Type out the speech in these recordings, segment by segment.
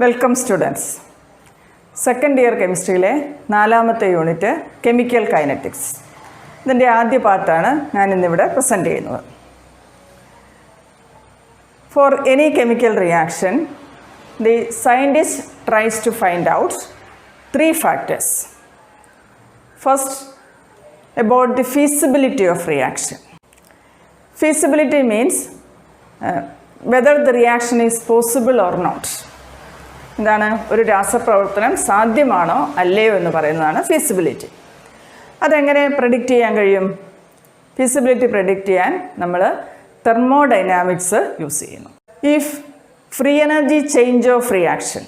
Welcome students. Second year കെമിസ്ട്രിയിലെ 4ാമത്തെ unit chemical kinetics. ഇതിൻ്റെ ആദ്യ പാർട്ടാണ് ഞാൻ ഇന്നിവിടെ പ്രസൻറ്റ് ചെയ്യുന്നത്. For any chemical reaction, the scientist tries to find out 3 factors. First, about the feasibility of reaction. Feasibility means whether the reaction is possible or not. എന്താണ്, ഒരു രാസപ്രവർത്തനം സാധ്യമാണോ അല്ലയോ എന്ന് പറയുന്നതാണ് ഫീസിബിലിറ്റി. അതെങ്ങനെ പ്രെഡിക്റ്റ് ചെയ്യാൻ കഴിയും? ഫീസിബിലിറ്റി പ്രെഡിക്റ്റ് ചെയ്യാൻ നമ്മൾ തെർമോഡൈനാമിക്സ് യൂസ് ചെയ്യുന്നു. If free energy change of reaction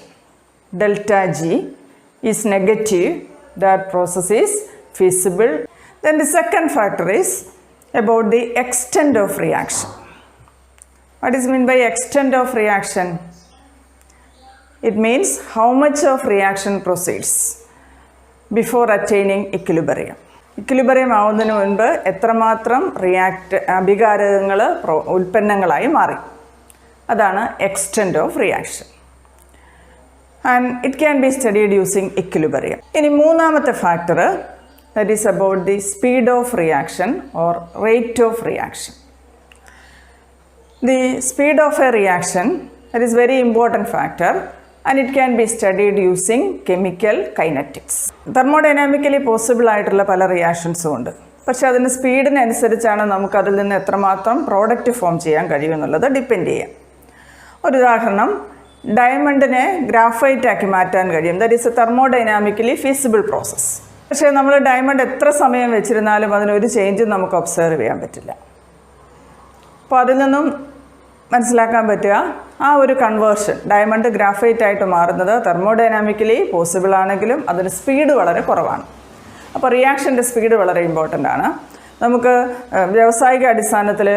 delta G is negative, that process is feasible. Then the second factor is about the extent of reaction. What is meant by extent of reaction? It means how much of reaction proceeds before attaining equilibrium. Equilibrium ആവുന്നതിന് മുൻപ് എത്രമാത്രം അഭികാരകങ്ങൾ ഉൽപ്പന്നങ്ങളായി മാറി, അതാണ് extent of reaction. And it can be studied using equilibrium. ഇനി മൂന്നാമത്തെ factor, that is about the speed of reaction or rate of reaction. The speed of a reaction, that is very important factor, and it can be studied using chemical kinetics. Thermodynamically possible ആയിട്ടുള്ള പല റിയാക്ഷൻസും ഉണ്ട്. പക്ഷെ അതിന് സ്പീഡിനനുസരിച്ചാണ് നമുക്കതിൽ നിന്ന് എത്രമാത്രം product form ചെയ്യാൻ കഴിയുമെന്നുള്ളത് depend ചെയ്യാം. ഒരു ഉദാഹരണം, ഡയമണ്ടിനെ ഗ്രാഫൈറ്റ് ആക്കി മാറ്റാൻ കഴിയും. That is A thermodynamically feasible process. പക്ഷേ നമ്മൾ ഡയമണ്ട് എത്ര സമയം വെച്ചിരുന്നാലും അതിനൊരു ചേഞ്ചും നമുക്ക് ഒബ്സർവ് ചെയ്യാൻ പറ്റില്ല. അപ്പോൾ അതിൽ നിന്നും മനസ്സിലാക്കാൻ പറ്റുക, ആ ഒരു കൺവേർഷൻ ഡയമണ്ട് ഗ്രാഫൈറ്റ് ആയിട്ട് മാറുന്നത് തെർമോഡൈനാമിക്കലി പോസിബിൾ ആണെങ്കിലും അതിന് സ്പീഡ് വളരെ കുറവാണ്. അപ്പോൾ റിയാക്ഷൻ്റെ സ്പീഡ് വളരെ ഇമ്പോർട്ടൻ്റ് ആണ്. നമുക്ക് വ്യാവസായിക അടിസ്ഥാനത്തിൽ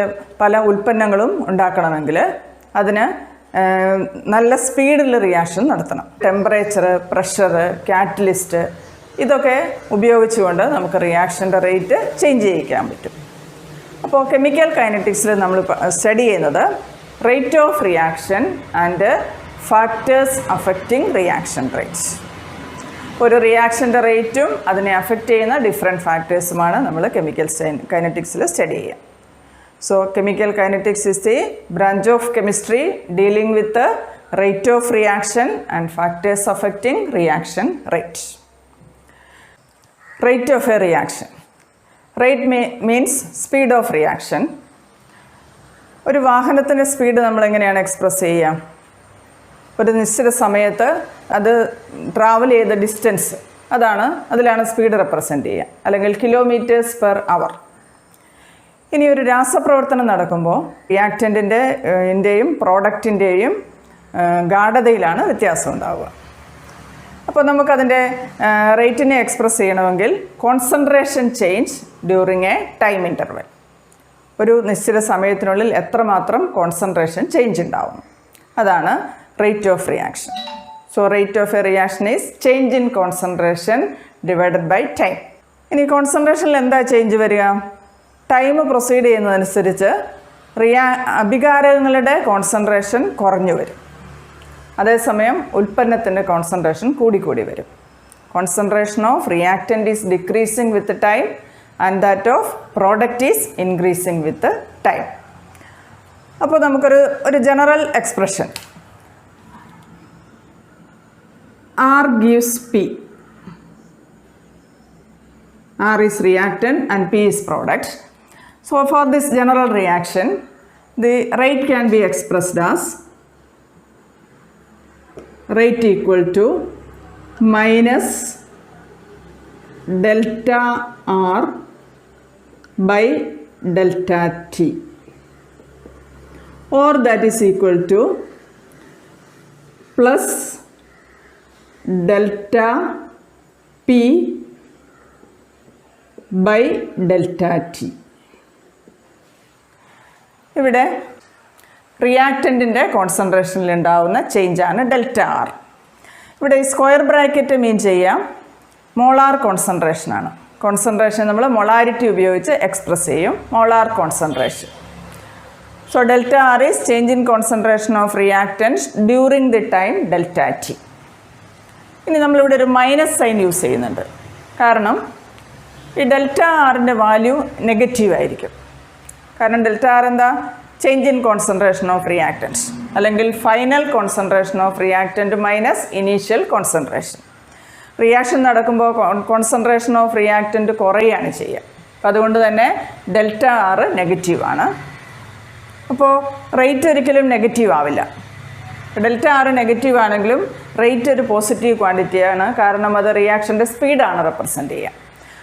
പല ഉൽപ്പന്നങ്ങളും ഉണ്ടാക്കണമെങ്കിൽ അതിന് നല്ല സ്പീഡിൽ റിയാക്ഷൻ നടത്തണം. ടെമ്പറേച്ചർ, പ്രഷർ, കാറ്റലിസ്റ്റ് ഇതൊക്കെ ഉപയോഗിച്ചുകൊണ്ട് നമുക്ക് റിയാക്ഷൻ്റെ റേറ്റ് ചേഞ്ച് ചെയ്യിക്കാൻ പറ്റും. അപ്പോൾ കെമിക്കൽ കൈനറ്റിക്സിൽ നമ്മൾ സ്റ്റഡി ചെയ്യുന്നത് rate of reaction and factors affecting reaction rates. ഒരു റിയാക്ഷൻ്റെ റേറ്റും അതിനെ അഫക്റ്റ് ചെയ്യുന്ന ഡിഫറെൻറ്റ് ഫാക്ടേഴ്സുമാണ് നമ്മൾ കെമിക്കൽ കൈനറ്റിക്സിൽ സ്റ്റഡി ചെയ്യുക. So, chemical kinetics is the branch of chemistry dealing with the rate of reaction and factors affecting reaction rate. Rate of a reaction. Rate means speed of reaction. ഒരു വാഹനത്തിൻ്റെ speed നമ്മൾ എങ്ങനെയാണ് express ചെയ്യുക? ഒരു നിശ്ചിത സമയത്ത് അത് ട്രാവൽ ചെയ്ത ഡിസ്റ്റൻസ് അതിലാണ് സ്പീഡ് റെപ്രസെൻറ്റ് ചെയ്യുക, അല്ലെങ്കിൽ കിലോമീറ്റേഴ്സ് പെർ അവർ. ഇനി ഒരു രാസപ്രവർത്തനം നടക്കുമ്പോൾ റിയാക്റ്റൻറ്റിൻ്റെയും പ്രോഡക്റ്റിൻ്റെയും ഗാഢതയിലാണ് വ്യത്യാസം ഉണ്ടാവുക. അപ്പോൾ നമുക്കതിൻ്റെ റേറ്റിനെ എക്സ്പ്രസ് ചെയ്യണമെങ്കിൽ concentration change during a time interval, ഒരു നിശ്ചിത സമയത്തിനുള്ളിൽ എത്രമാത്രം കോൺസെൻട്രേഷൻ ചേഞ്ച് ഉണ്ടാവും, അതാണ് rate of reaction. So rate of a reaction is change in concentration divided by time. ഇനി കോൺസെൻട്രേഷനിൽ എന്താ ചേഞ്ച് വരിക? ടൈം പ്രൊസീഡ് ചെയ്യുന്നതനുസരിച്ച് അഭികാരകങ്ങളുടെ കോൺസെൻട്രേഷൻ കുറഞ്ഞു വരും, അതേസമയം ഉൽപ്പന്നത്തിൻ്റെ കോൺസെൻട്രേഷൻ കൂടിക്കൂടി വരും. Concentration of reactant is decreasing with time and that of product is increasing with time. അപ്പോൾ നമുക്കൊരു general expression, R gives P. R is reactant and P is product. So for this general reaction, the rate can be expressed as rate equal to minus delta R by delta T, or that is equal to plus delta P by delta T. ഇവിടെ റിയാക്റ്റൻറ്റിൻ്റെ കോൺസെൻട്രേഷനിൽ ഉണ്ടാവുന്ന ചേഞ്ചാണ് delta R. ഇവിടെ ഈ square bracket മീൻ ചെയ്യാം molar കോൺസെൻട്രേഷനാണ്. Concentration നമ്മൾ molarity ഉപയോഗിച്ച് express ചെയ്യും, molar concentration. So delta R is change in concentration of reactants during the time delta T. ഇനി നമ്മളിവിടെ ഒരു മൈനസ് സൈൻ യൂസ് ചെയ്യുന്നുണ്ട്. കാരണം ഈ ഡെൽറ്റ ആറിൻ്റെ വാല്യൂ നെഗറ്റീവ് ആയിരിക്കും. കാരണം ഡെൽറ്റ ആർ എന്താ? Change in concentration of reactants, അല്ലെങ്കിൽ final concentration of reactant minus initial concentration. Reaction നടക്കുമ്പോൾ കോൺസെൻട്രേഷൻ ഓഫ് റിയാക്റ്റൻറ്റ് കുറയുകയാണ് ചെയ്യുക. അപ്പം അതുകൊണ്ട് തന്നെ ഡെൽറ്റ ആറ് നെഗറ്റീവാണ്. അപ്പോൾ റേറ്റ് ഒരിക്കലും നെഗറ്റീവ് ആവില്ല. ഡെൽറ്റ ആറ് നെഗറ്റീവ് ആണെങ്കിലും റേറ്റ് ഒരു പോസിറ്റീവ് ക്വാണ്ടിറ്റിയാണ്. കാരണം അത് റിയാക്ഷൻ്റെ സ്പീഡാണ് റെപ്രസെൻറ്റ് ചെയ്യുക.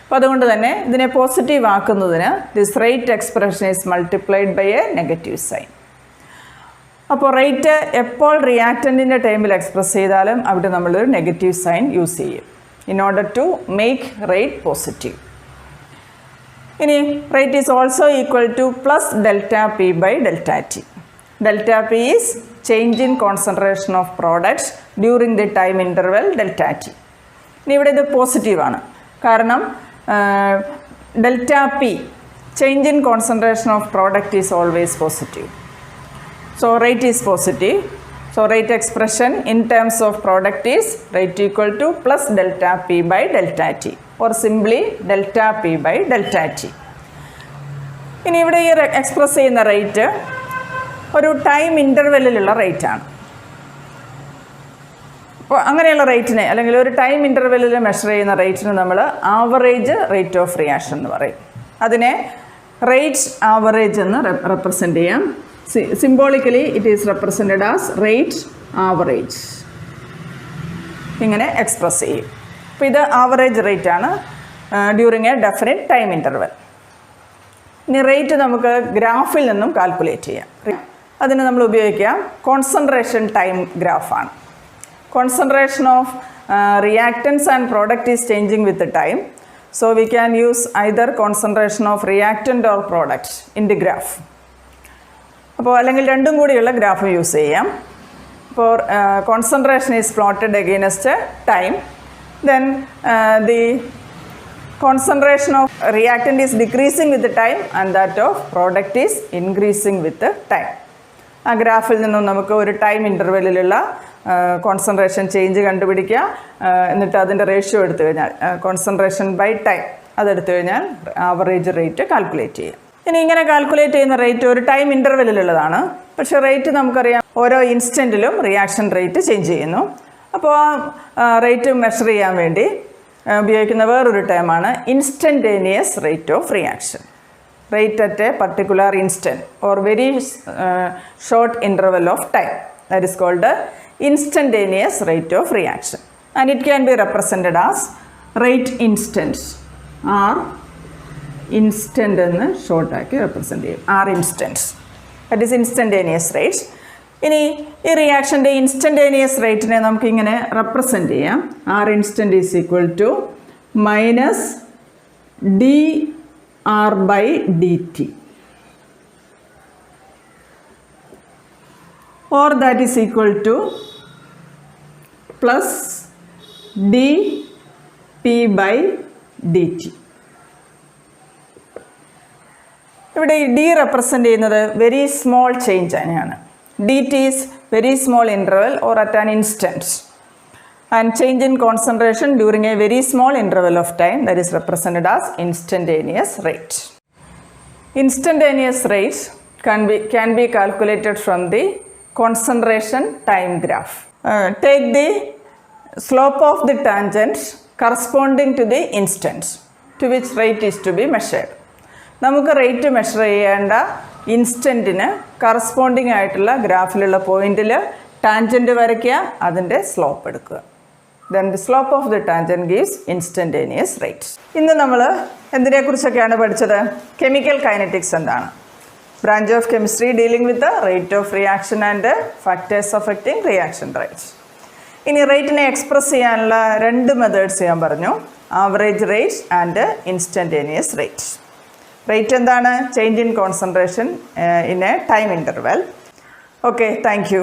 അപ്പോൾ അതുകൊണ്ട് തന്നെ ഇതിനെ പോസിറ്റീവ് ആക്കുന്നതിന് this rate expression is multiplied by a negative sign. അപ്പോൾ റേറ്റ് എപ്പോൾ റിയാക്റ്റൻറ്റിൻ്റെ ടൈമിൽ എക്സ്പ്രസ് ചെയ്താലും അവിടെ നമ്മളൊരു നെഗറ്റീവ് സൈൻ യൂസ് ചെയ്യും in order to make rate positive. ഇനി rate is also equal to plus delta P by delta T. Delta P is change in concentration of products during the time interval delta T. ഇനി ഇവിടെ ഇത് പോസിറ്റീവാണ്. കാരണം delta P change in concentration of product is always positive. So rate is positive. So rate expression in terms of product is rate equal to plus delta P by delta T, or simply delta P by delta T. ഇനി ഇവിടെ ഈ express ചെയ്യുന്ന rate ഒരു time ഇൻ്റർവെല്ലിലുള്ള റേറ്റാണ്. അപ്പോൾ അങ്ങനെയുള്ള റേറ്റിനെ, അല്ലെങ്കിൽ ഒരു ടൈം ഇൻ്റർവെല്ലിൽ മെഷർ ചെയ്യുന്ന റേറ്റിന് നമ്മൾ ആവറേജ് റേറ്റ് ഓഫ് റിയാക്ഷൻ എന്ന് പറയും. അതിനെ റേറ്റ് ആവറേജ് എന്ന് റെപ്രസെൻ്റ് ചെയ്യാം. Symbolically it is represented as rate average. ഇങ്ങനെ എക്സ്പ്രസ് ചെയ്യും. അപ്പോൾ ഇത് ആവറേജ് റേറ്റ് ആണ് during a definite time interval. ഇനി റേറ്റ് നമുക്ക് ഗ്രാഫിൽ നിന്നും കാൽക്കുലേറ്റ് ചെയ്യാം. അതിന് നമ്മൾ ഉപയോഗിക്കുക കോൺസെൻട്രേഷൻ ടൈം ഗ്രാഫാണ്. Concentration of reactants and product is changing with time. So we can use either concentration of reactant or product in the graph. അപ്പോൾ അല്ലെങ്കിൽ രണ്ടും കൂടിയുള്ള ഗ്രാഫ് യൂസ് ചെയ്യാം. അപ്പോൾ concentration is plotted against time. Then the concentration of reactant is decreasing with time and that of product is increasing with time. ആ ഗ്രാഫിൽ നിന്നും നമുക്ക് ഒരു ടൈം ഇൻ്റർവെല്ലിലുള്ള കോൺസെൻട്രേഷൻ ചേഞ്ച് കണ്ടുപിടിക്കുക. എന്നിട്ട് അതിൻ്റെ റേഷ്യോ എടുത്തു കഴിഞ്ഞാൽ കോൺസെൻട്രേഷൻ ബൈ ടൈം അതെടുത്തു കഴിഞ്ഞാൽ ആവറേജ് റേറ്റ് കാൽക്കുലേറ്റ് ചെയ്യാം. ഇനി ഇങ്ങനെ കാൽക്കുലേറ്റ് ചെയ്യുന്ന റേറ്റ് ഒരു ടൈം ഇൻ്റർവെല്ലിലുള്ളതാണ്. പക്ഷേ റേറ്റ് നമുക്കറിയാം ഓരോ ഇൻസ്റ്റൻറ്റിലും റിയാക്ഷൻ റേറ്റ് ചേഞ്ച് ചെയ്യുന്നു. അപ്പോൾ ആ റേറ്റ് മെഷർ ചെയ്യാൻ വേണ്ടി ഉപയോഗിക്കുന്ന വേറൊരു ടൈമാണ് instantaneous rate of reaction. Rate at a particular instant or very short interval of time, that is called instantaneous rate of reaction. And it can be represented as rate instant R instant എന്ന് ഷോർട്ടാക്കി represent ചെയ്യും. R instant, that is instantaneous rate. ഇനി ഈ റിയാക്ഷൻ്റെ instantaneous റേറ്റിനെ നമുക്കിങ്ങനെ represent ചെയ്യാം. R instant is equal to minus D R by D T, or that is equal to plus D P by D T. ഇവിടെ ഈ D represent ചെയ്യുന്നത് very small change തന്നെയാണ്. D T is very small interval or at an instant, and change in concentration during a very small interval of time, that is represented as instantaneous rate. Instantaneous rate can be calculated from the concentration time graph. Take the slope of the tangent corresponding to the instant to which rate is to be measured. നമുക്ക് rate measure ചെയ്യേണ്ട ഇൻസ്റ്റൻറ്റിന് corresponding ആയിട്ടുള്ള ഗ്രാഫിലുള്ള പോയിന്റിൽ tangent വരയ്ക്കുക, അതിൻ്റെ slope എടുക്കുക. Then the slope of the tangent gives instantaneous rate. ഇന്ന് നമ്മൾ എന്തിനെക്കുറിച്ചൊക്കെയാണ് പഠിച്ചത്? കെമിക്കൽ കൈനറ്റിക്സ് എന്താണ്, branch of chemistry dealing with the rate of reaction and factors affecting reaction rate. ഇനി റേറ്റിനെ എക്സ്പ്രസ് ചെയ്യാനുള്ള രണ്ട് മെത്തേഡ്സ് ഞാൻ പറഞ്ഞു, average rate and instantaneous rate. Rate എന്താണ്? Change in concentration in a time interval. Okay, thank U.